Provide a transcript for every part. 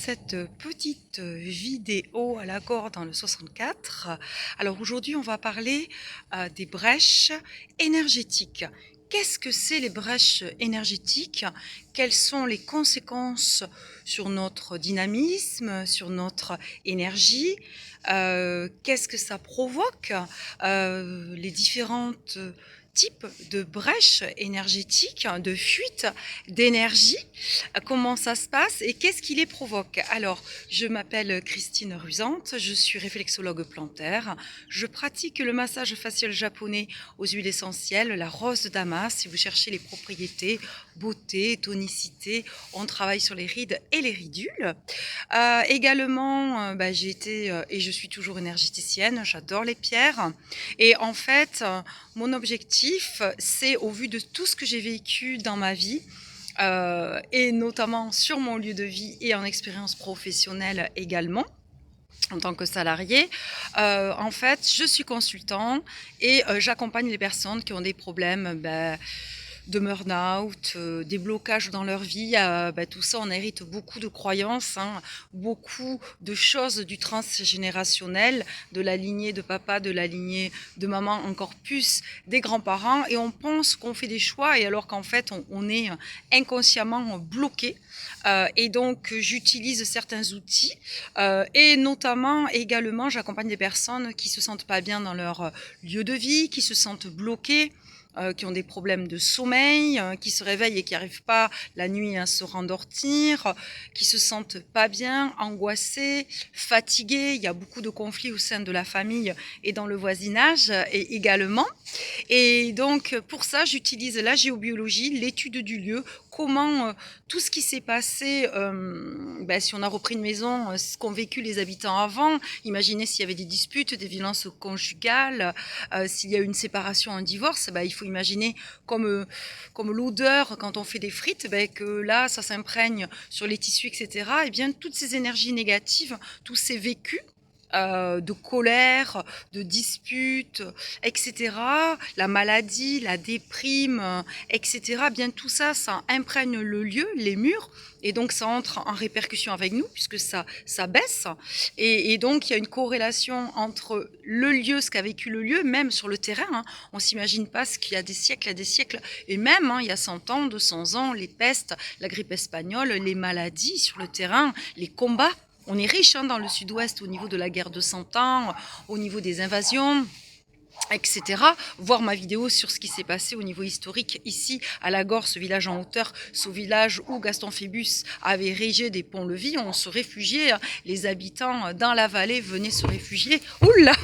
cette petite vidéo à l'accord dans le 64. Alors aujourd'hui, on va parler des brèches énergétiques. Qu'est-ce que c'est les brèches énergétiques? Quelles sont les conséquences sur notre dynamisme, sur notre énergie? Qu'est-ce que ça provoque? Les différentes types de brèches énergétiques, de fuites d'énergie, comment ça se passe et qu'est-ce qui les provoque. Alors, je m'appelle Christine Rusante, je suis réflexologue plantaire, je pratique le massage facial japonais aux huiles essentielles, la rose de Damas, si vous cherchez les propriétés, beauté, tonicité, on travaille sur les rides et les ridules. Également, j'ai été et je suis toujours énergéticienne, j'adore les pierres et en fait, mon objectif, c'est au vu de tout ce que j'ai vécu dans ma vie, et notamment sur mon lieu de vie et en expérience professionnelle également, en tant que salarié. En fait, je suis consultant et j'accompagne les personnes qui ont des problèmes de burn-out, des blocages dans leur vie. Tout ça, on hérite beaucoup de croyances, hein, beaucoup de choses du transgénérationnel, de la lignée de papa, de la lignée de maman, encore plus des grands-parents. Et on pense qu'on fait des choix, et alors qu'en fait, on est inconsciemment bloqué. Et donc, j'utilise certains outils et notamment, également, j'accompagne des personnes qui se sentent pas bien dans leur lieu de vie, qui se sentent bloquées, qui ont des problèmes de sommeil, qui se réveillent et qui n'arrivent pas la nuit à se rendormir, qui se sentent pas bien, angoissés, fatigués. Il y a beaucoup de conflits au sein de la famille et dans le voisinage et également. Et donc, pour ça, j'utilise la géobiologie, l'étude du lieu, comment tout ce qui s'est passé, si on a repris une maison, ce qu'ont vécu les habitants avant, imaginez s'il y avait des disputes, des violences conjugales, s'il y a eu une séparation, un divorce, il faut imaginer comme l'odeur quand on fait des frites, que là, ça s'imprègne sur les tissus, etc. Et bien, toutes ces énergies négatives, tous ces vécus, de colère, de disputes, etc., la maladie, la déprime, etc., bien tout ça, ça imprègne le lieu, les murs, et donc ça entre en répercussion avec nous, puisque ça baisse, et donc il y a une corrélation entre le lieu, ce qu'a vécu le lieu, même sur le terrain, hein. On ne s'imagine pas ce qu'il y a des siècles, et même il y a 100 ans, 200 ans, les pestes, la grippe espagnole, les maladies sur le terrain, les combats. On est riche dans le sud-ouest au niveau de la guerre de 100 ans, au niveau des invasions, etc. Voir ma vidéo sur ce qui s'est passé au niveau historique ici à la Gorre, ce village en hauteur, ce village où Gaston Phébus avait érigé des ponts-levis. On se réfugiait, les habitants dans la vallée venaient se réfugier. Oula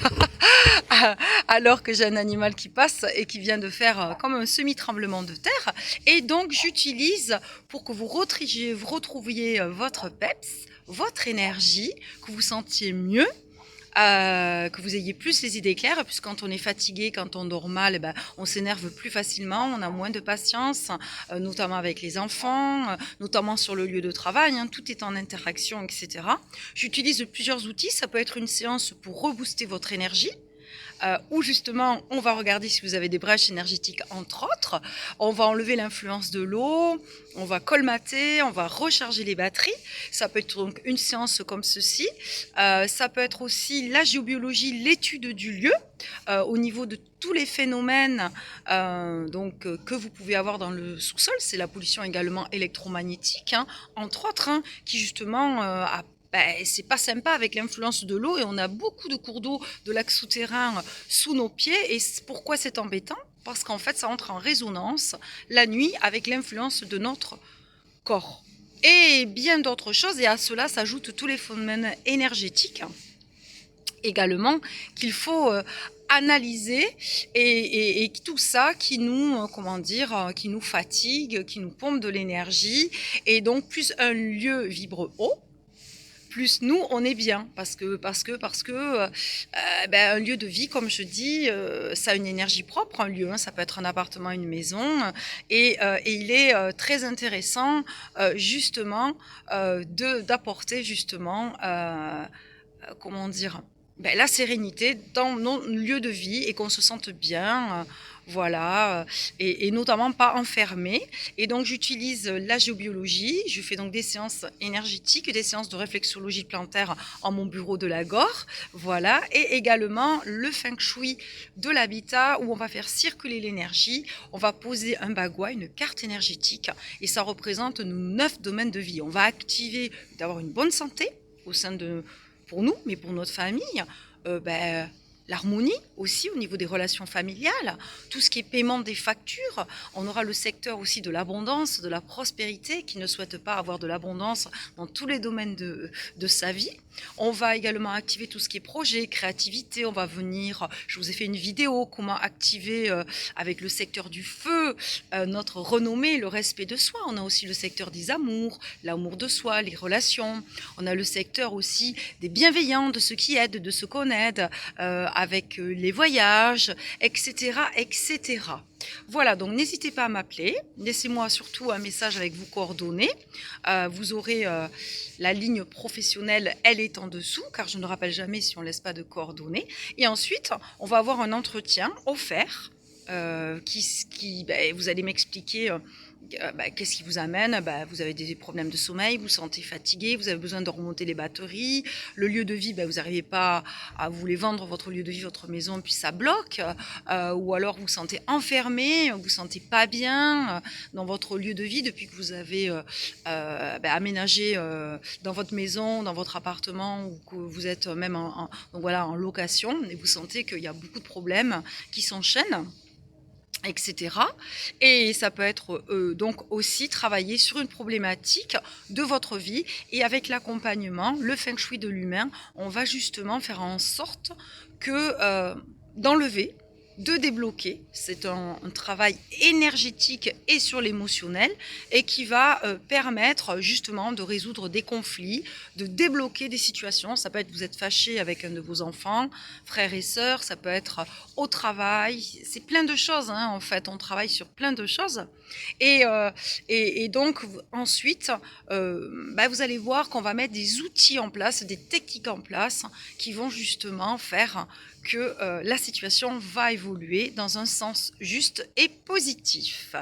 alors que j'ai un animal qui passe et qui vient de faire comme un semi-tremblement de terre. Et donc j'utilise pour que vous retrouviez votre peps, votre énergie, que vous sentiez mieux, que vous ayez plus les idées claires, puisque quand on est fatigué, quand on dort mal, on s'énerve plus facilement, on a moins de patience, notamment avec les enfants, notamment sur le lieu de travail, hein, tout est en interaction, etc. J'utilise plusieurs outils, ça peut être une séance pour rebooster votre énergie, où justement on va regarder si vous avez des brèches énergétiques entre autres, on va enlever l'influence de l'eau, on va colmater, on va recharger les batteries. Ça peut être donc une séance comme ceci, ça peut être aussi la géobiologie, l'étude du lieu, au niveau de tous les phénomènes que vous pouvez avoir dans le sous-sol, c'est la pollution également électromagnétique, hein, entre autres, hein, qui justement c'est pas sympa avec l'influence de l'eau, et on a beaucoup de cours d'eau, de lacs souterrains sous nos pieds. Et pourquoi c'est embêtant? Parce qu'en fait, ça entre en résonance la nuit avec l'influence de notre corps. Et bien d'autres choses, et à cela s'ajoutent tous les phénomènes énergétiques également qu'il faut analyser, et tout ça qui nous, qui nous fatigue, qui nous pompe de l'énergie. Et donc, plus un lieu vibre haut, plus nous on est bien, parce que un lieu de vie, comme je dis, ça a une énergie propre, un lieu, hein, ça peut être un appartement, une maison, et il est très intéressant justement d'apporter justement la sérénité dans nos lieux de vie, et qu'on se sente bien voilà, et notamment pas enfermé. Et donc j'utilise la géobiologie, je fais donc des séances énergétiques, des séances de réflexologie plantaire en mon bureau de Lagore, voilà, et également le feng shui de l'habitat où on va faire circuler l'énergie, on va poser un bagua, une carte énergétique, et ça représente nos 9 domaines de vie. On va activer d'avoir une bonne santé au sein de, pour nous, mais pour notre famille, l'harmonie aussi au niveau des relations familiales, tout ce qui est paiement des factures. On aura le secteur aussi de l'abondance, de la prospérité, qui ne souhaite pas avoir de l'abondance dans tous les domaines de sa vie. On va également activer tout ce qui est projet, créativité. On va venir, je vous ai fait une vidéo, comment activer avec le secteur du feu notre renommée, le respect de soi. On a aussi le secteur des amours, l'amour de soi, les relations. On a le secteur aussi des bienveillants, de ceux qui aident, de ceux qu'on aide, avec les voyages, etc., etc. Voilà, donc n'hésitez pas à m'appeler. Laissez-moi surtout un message avec vos coordonnées. Vous aurez la ligne professionnelle, elle est en dessous, car je ne rappelle jamais si on ne laisse pas de coordonnées. Et ensuite, on va avoir un entretien offert. Vous allez m'expliquer qu'est-ce qui vous amène. Vous avez des problèmes de sommeil, vous vous sentez fatigué, vous avez besoin de remonter les batteries, le lieu de vie, vous n'arrivez pas à vous les vendre, votre lieu de vie, votre maison, puis ça bloque, ou alors vous vous sentez enfermé, vous vous sentez pas bien dans votre lieu de vie depuis que vous avez aménagé dans votre maison, dans votre appartement, ou que vous êtes même en location, et vous sentez qu'il y a beaucoup de problèmes qui s'enchaînent, etc. Et ça peut être donc aussi travailler sur une problématique de votre vie, et avec l'accompagnement, le feng shui de l'humain, on va justement faire en sorte que d'enlever, de débloquer. C'est un travail énergétique et sur l'émotionnel, et qui va permettre justement de résoudre des conflits, de débloquer des situations. Ça peut être vous êtes fâché avec un de vos enfants, frères et sœurs, ça peut être au travail, c'est plein de choses en fait, on travaille sur plein de choses. Et donc ensuite, vous allez voir qu'on va mettre des outils en place, des techniques en place qui vont justement faire que la situation va évoluer dans un sens juste et positif.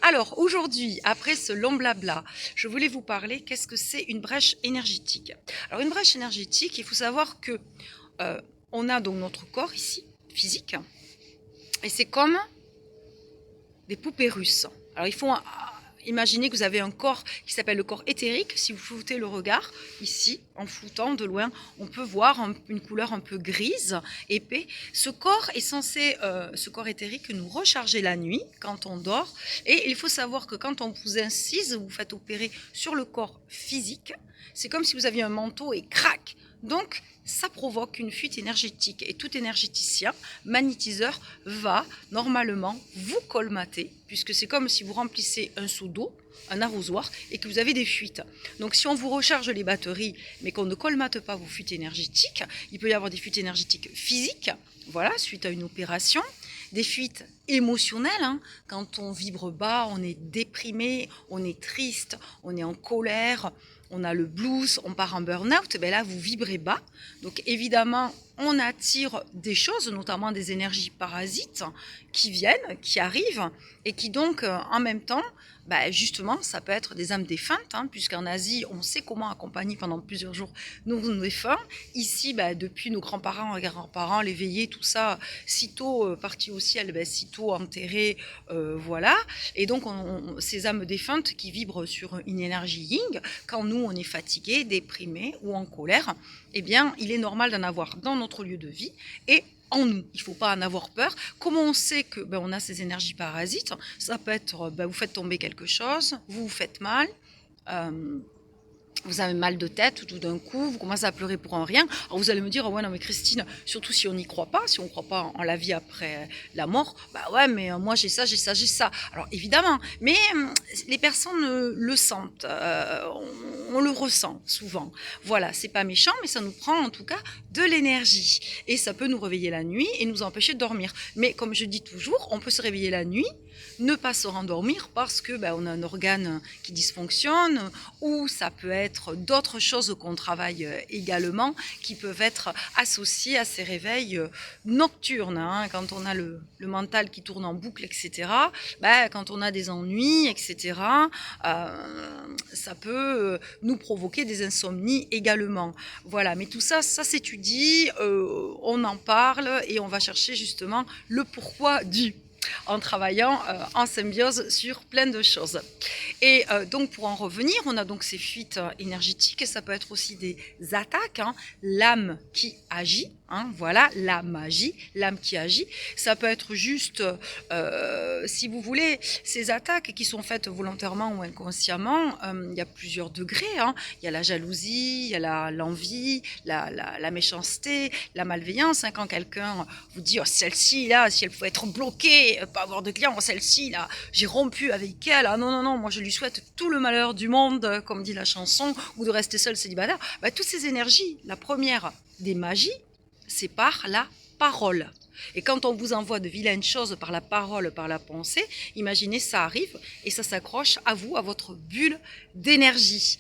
Alors aujourd'hui, après ce long blabla, je voulais vous parler qu'est-ce que c'est une brèche énergétique. Alors une brèche énergétique, il faut savoir que on a donc notre corps ici, physique, et c'est comme des poupées russes. Alors il faut imaginer que vous avez un corps qui s'appelle le corps éthérique. Si vous floutez le regard, ici, en floutant de loin, on peut voir une couleur un peu grise, épais. Ce corps est censé, ce corps éthérique, nous recharger la nuit quand on dort. Et il faut savoir que quand on vous incise, vous faites opérer sur le corps physique, c'est comme si vous aviez un manteau et crac. Donc, ça provoque une fuite énergétique, et tout énergéticien, magnétiseur, va normalement vous colmater, puisque c'est comme si vous remplissez un seau d'eau, un arrosoir, et que vous avez des fuites. Donc si on vous recharge les batteries, mais qu'on ne colmate pas vos fuites énergétiques, il peut y avoir des fuites énergétiques physiques, voilà, suite à une opération, des fuites émotionnelles, quand on vibre bas, on est déprimé, on est triste, on est en colère, on a le blues, on part en burn-out, là vous vibrez bas. Donc évidemment, on attire des choses, notamment des énergies parasites qui viennent, qui arrivent, et qui donc en même temps, justement, ça peut être des âmes défuntes, puisqu'en Asie, on sait comment accompagner pendant plusieurs jours nos défunts. Ici, depuis nos grands-parents, grands-parents, les veillées, tout ça, sitôt partis au ciel, sitôt enterrés, voilà. Et donc, ces âmes défuntes qui vibrent sur une énergie yin, quand nous, on est fatigué, déprimé ou en colère, eh bien, il est normal d'en avoir dans notre lieu de vie et en nous. Il ne faut pas en avoir peur. Comment on sait que on a ces énergies parasites? Ça peut être, vous faites tomber quelque chose, vous vous faites mal, vous avez mal de tête tout d'un coup, vous commencez à pleurer pour un rien. Alors vous allez me dire, oh ouais, non mais Christine, surtout si on n'y croit pas, si on ne croit pas en la vie après la mort, ouais, mais moi j'ai ça, j'ai ça, j'ai ça. Alors évidemment, mais les personnes le sentent, on le ressent souvent. Voilà, c'est pas méchant, mais ça nous prend en tout cas de l'énergie. Et ça peut nous réveiller la nuit et nous empêcher de dormir. Mais comme je dis toujours, on peut se réveiller la nuit, ne pas se rendormir parce que on a un organe qui dysfonctionne, ou ça peut être d'autres choses qu'on travaille également qui peuvent être associées à ces réveils nocturnes, hein, quand on a le mental qui tourne en boucle, etc. Quand on a des ennuis, etc., ça peut nous provoquer des insomnies également. Voilà, mais tout ça, ça s'étudie, on en parle et on va chercher justement le pourquoi du en travaillant en symbiose sur plein de choses. Et donc pour en revenir, on a donc ces fuites énergétiques, ça peut être aussi des attaques, hein, l'âme qui agit, hein, voilà, la magie, l'âme qui agit. Ça peut être juste, si vous voulez, ces attaques qui sont faites volontairement ou inconsciemment, il y a plusieurs degrés, hein. Il y a la jalousie, il y a l'envie, la méchanceté, la malveillance, hein, quand quelqu'un vous dit oh, celle-ci là, si elle pouvait être bloquée, pas avoir de clients, celle-ci là, j'ai rompu avec elle, ah non non non, moi je lui souhaite tout le malheur du monde, comme dit la chanson, ou de rester seul célibataire. Toutes ces énergies, la première des magies, c'est par la parole. Et quand on vous envoie de vilaines choses par la parole, par la pensée, imaginez, ça arrive et ça s'accroche à vous, à votre bulle d'énergie.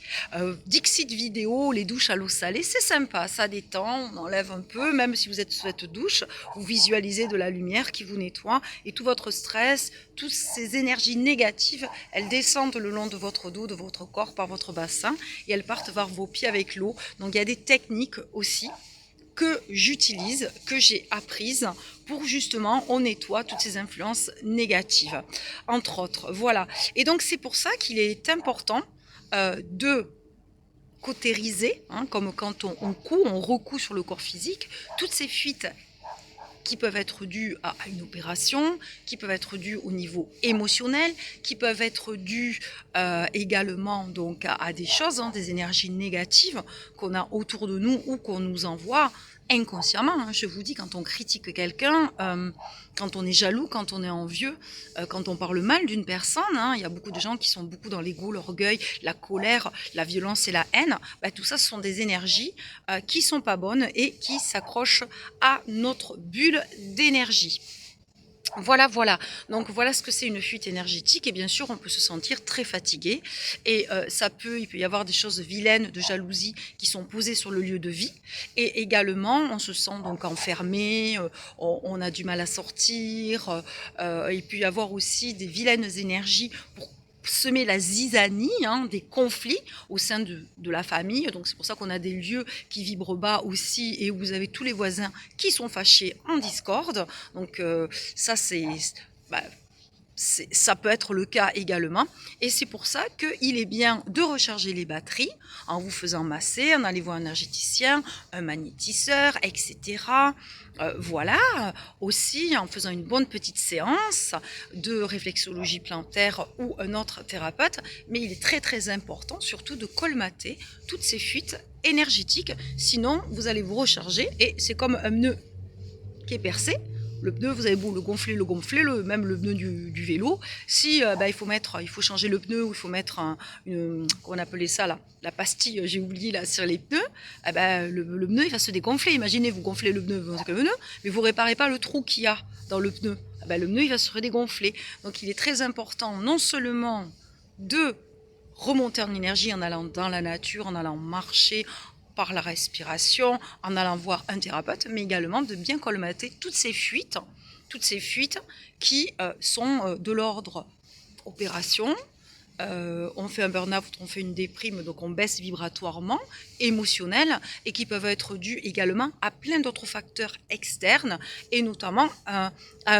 Dixit vidéo, les douches à l'eau salée, c'est sympa, ça détend, on enlève un peu, même si vous êtes sous cette douche, vous visualisez de la lumière qui vous nettoie et tout votre stress, toutes ces énergies négatives, elles descendent le long de votre dos, de votre corps, par votre bassin et elles partent vers vos pieds avec l'eau. Donc il y a des techniques aussi que j'utilise, que j'ai apprises pour justement on nettoie toutes ces influences négatives, entre autres. Voilà. Et donc c'est pour ça qu'il est important de cautériser, hein, comme quand on recoue sur le corps physique, toutes ces fuites qui peuvent être dues à une opération, qui peuvent être dues au niveau émotionnel, qui peuvent être dues également donc à des choses, hein, des énergies négatives qu'on a autour de nous ou qu'on nous envoie inconsciemment. Hein. Je vous dis, quand on critique quelqu'un, quand on est jaloux, quand on est envieux, quand on parle mal d'une personne, hein, il y a beaucoup de gens qui sont beaucoup dans l'ego, l'orgueil, la colère, la violence et la haine. Tout ça, ce sont des énergies qui sont pas bonnes et qui s'accrochent à notre bulle d'énergie. Voilà, voilà. Donc voilà ce que c'est une fuite énergétique et bien sûr on peut se sentir très fatigué et il peut y avoir des choses vilaines de jalousie qui sont posées sur le lieu de vie et également on se sent donc enfermé, on a du mal à sortir, il peut y avoir aussi des vilaines énergies pour semer la zizanie, hein, des conflits au sein de la famille. Donc c'est pour ça qu'on a des lieux qui vibrent bas aussi et où vous avez tous les voisins qui sont fâchés en discorde. Donc ça ça peut être le cas également et c'est pour ça qu'il est bien de recharger les batteries en vous faisant masser, en allant voir un énergéticien, un magnétiseur, etc. Voilà, aussi en faisant une bonne petite séance de réflexologie plantaire ou un autre thérapeute, mais il est très très important surtout de colmater toutes ces fuites énergétiques, sinon vous allez vous recharger et c'est comme un nœud qui est percé. Le pneu, vous avez beau le gonfler, même le pneu du vélo. Si il faut changer le pneu ou il faut mettre qu'on appelait ça là, la pastille, j'ai oublié là sur les pneus, le pneu il va se dégonfler. Imaginez, vous gonflez le pneu, mais vous réparez pas le trou qu'il y a dans le pneu. Le pneu il va se redégonfler. Donc il est très important non seulement de remonter en énergie en allant dans la nature, en allant marcher, par la respiration, en allant voir un thérapeute, mais également de bien colmater toutes ces fuites qui sont de l'ordre opération. On fait un burn-out, on fait une déprime, donc on baisse vibratoirement, émotionnel, et qui peuvent être dus également à plein d'autres facteurs externes, et notamment à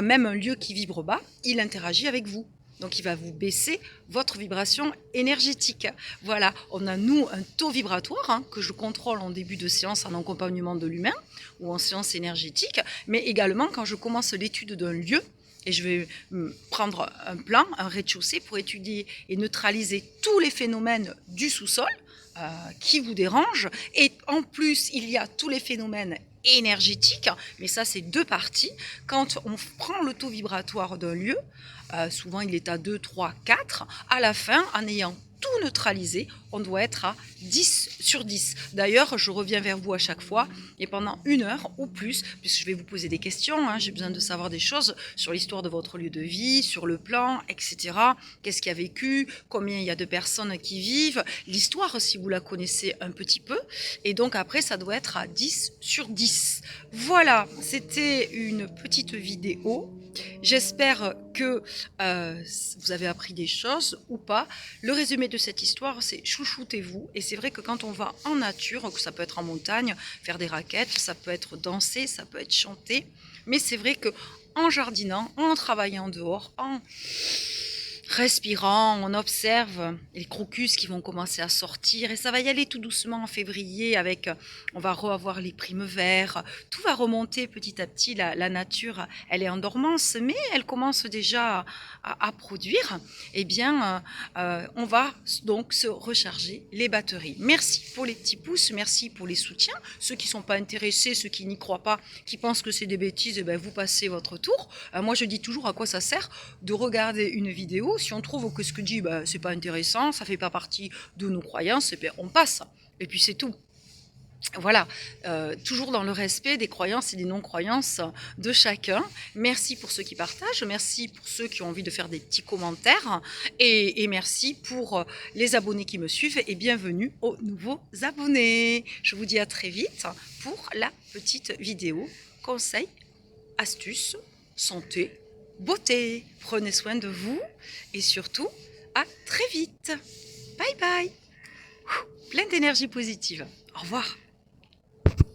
même un lieu qui vibre bas, il interagit avec vous. Donc il va vous baisser votre vibration énergétique. Voilà, on a nous un taux vibratoire hein, que je contrôle en début de séance en accompagnement de l'humain ou en séance énergétique, mais également quand je commence l'étude d'un lieu, et je vais prendre un plan, un rez-de-chaussée pour étudier et neutraliser tous les phénomènes du sous-sol qui vous dérangent. Et en plus, il y a tous les phénomènes énergétiques, mais ça c'est deux parties. Quand on prend le taux vibratoire d'un lieu, souvent il est à 2, 3, 4, à la fin, en ayant tout neutraliser, on doit être à 10 sur 10. D'ailleurs, je reviens vers vous à chaque fois et pendant 1 heure ou plus, puisque je vais vous poser des questions, hein, j'ai besoin de savoir des choses sur l'histoire de votre lieu de vie, sur le plan, etc. Qu'est-ce qu'il y a vécu, combien il y a de personnes qui vivent, l'histoire si vous la connaissez un petit peu. Et donc après, ça doit être à 10 sur 10. Voilà, c'était une petite vidéo. J'espère que vous avez appris des choses ou pas. Le résumé de cette histoire, c'est chouchoutez-vous. Et c'est vrai que quand on va en nature, que ça peut être en montagne, faire des raquettes, ça peut être danser, ça peut être chanter. Mais c'est vrai que en jardinant, en travaillant dehors, en respirant, on observe les crocus qui vont commencer à sortir et ça va y aller tout doucement en février avec, on va avoir les primes verts, tout va remonter petit à petit, la nature, elle est en dormance, mais elle commence déjà à produire, eh bien, on va donc se recharger les batteries. Merci pour les petits pouces, merci pour les soutiens, ceux qui ne sont pas intéressés, ceux qui n'y croient pas, qui pensent que c'est des bêtises, eh bien, vous passez votre tour. Moi je dis toujours à quoi ça sert de regarder une vidéo. Si on trouve que ce que dit, c'est pas intéressant, ça fait pas partie de nos croyances, et bien on passe. Et puis c'est tout. Voilà, toujours dans le respect des croyances et des non-croyances de chacun. Merci pour ceux qui partagent, merci pour ceux qui ont envie de faire des petits commentaires et merci pour les abonnés qui me suivent et bienvenue aux nouveaux abonnés. Je vous dis à très vite pour la petite vidéo conseils, astuces, santé, beauté. Prenez soin de vous et surtout, à très vite. Bye bye. Plein d'énergie positive. Au revoir.